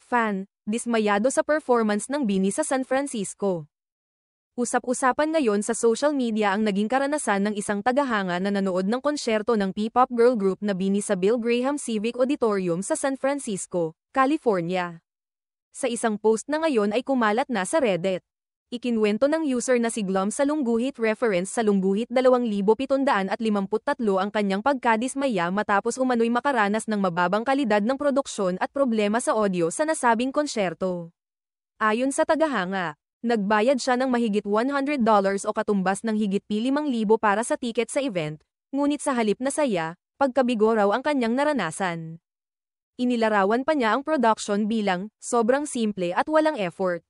Fan, dismayado sa performance ng BINI sa San Francisco. Usap-usapan ngayon sa social media ang naging karanasan ng isang tagahanga na nanood ng konsyerto ng P-pop girl group na BINI sa Bill Graham Civic Auditorium sa San Francisco, California. Sa isang post na ngayon ay kumalat na sa Reddit. Ikinwento ng user na si Glum sa Lungguhit reference sa Lungguhit 2753 ang kanyang pagkadismaya matapos umano'y makaranas ng mababang kalidad ng produksyon at problema sa audio sa nasabing konsyerto. Ayon sa tagahanga, nagbayad siya ng mahigit $100 o katumbas ng higit ₱5,000 para sa tiket sa event, ngunit sa halip na saya, pagkabigo raw ang kanyang naranasan. Inilarawan pa niya ang production bilang sobrang simple at walang effort.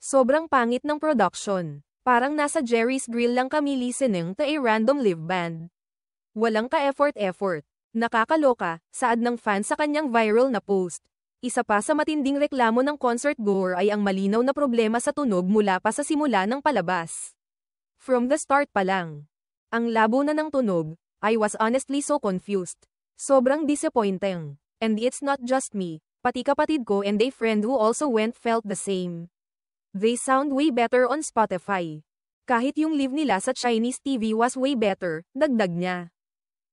Sobrang pangit ng production. Parang nasa Jerry's Grill lang kami listening to a random live band. Walang ka-effort. Nakakaloka, saad ng fan sa kanyang viral na post. Isa pa sa matinding reklamo ng concert goer ay ang malinaw na problema sa tunog mula pa sa simula ng palabas. From the start pa lang. Ang labo na ng tunog, I was honestly so confused. Sobrang disappointing. And it's not just me, pati kapatid ko and a friend who also went felt the same. They sound way better on Spotify. Kahit yung live nila sa Chinese TV was way better, dagdag niya.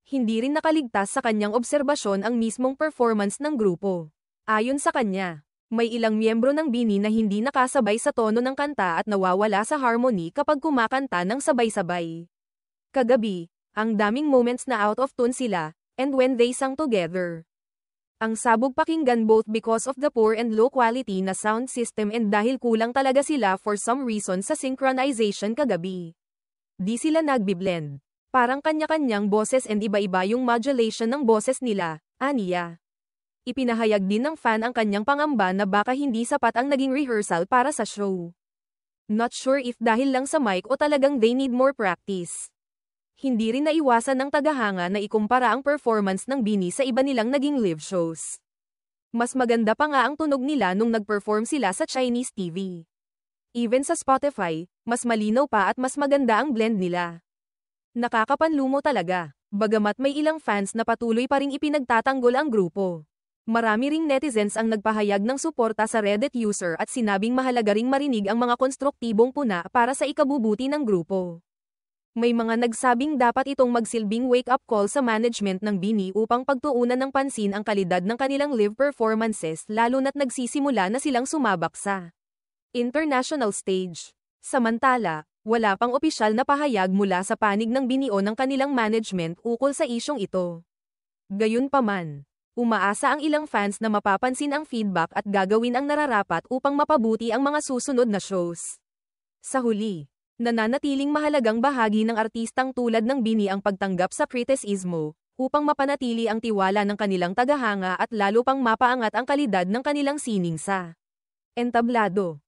Hindi rin nakaligtas sa kanyang obserbasyon ang mismong performance ng grupo. Ayon sa kanya, may ilang miyembro ng BINI na hindi nakasabay sa tono ng kanta at nawawala sa harmony kapag kumakanta ng sabay-sabay. Kagabi, ang daming moments na out of tune sila, and when they sang together. Ang sabog pakinggan both because of the poor and low quality na sound system and dahil kulang talaga sila for some reason sa synchronization kagabi. Di sila nagbi-blend. Parang kanya-kanyang boses and iba-iba yung modulation ng boses nila, aniya. Ipinahayag din ng fan ang kanyang pangamba na baka hindi sapat ang naging rehearsal para sa show. Not sure if dahil lang sa mic o talagang they need more practice. Hindi rin naiwasan ng tagahanga na ikumpara ang performance ng BINI sa iba nilang naging live shows. Mas maganda pa nga ang tunog nila nung nag-perform sila sa Chinese TV. Even sa Spotify, mas malinaw pa at mas maganda ang blend nila. Nakakapanlumo talaga, bagamat may ilang fans na patuloy pa ring ipinagtatanggol ang grupo. Marami ring netizens ang nagpahayag ng suporta sa Reddit user at sinabing mahalaga ring marinig ang mga konstruktibong puna para sa ikabubuti ng grupo. May mga nagsabing dapat itong magsilbing wake-up call sa management ng BINI upang pagtuunan ng pansin ang kalidad ng kanilang live performances lalo na't nagsisimula na silang sumabak sa international stage. Samantala, wala pang opisyal na pahayag mula sa panig ng BINI o ng kanilang management ukol sa isyong ito. Gayunpaman, umaasa ang ilang fans na mapapansin ang feedback at gagawin ang nararapat upang mapabuti ang mga susunod na shows. Sa huli, nananatiling mahalagang bahagi ng artistang tulad ng BINI ang pagtanggap sa kritisismo, upang mapanatili ang tiwala ng kanilang tagahanga at lalo pang mapaangat ang kalidad ng kanilang sining sa entablado.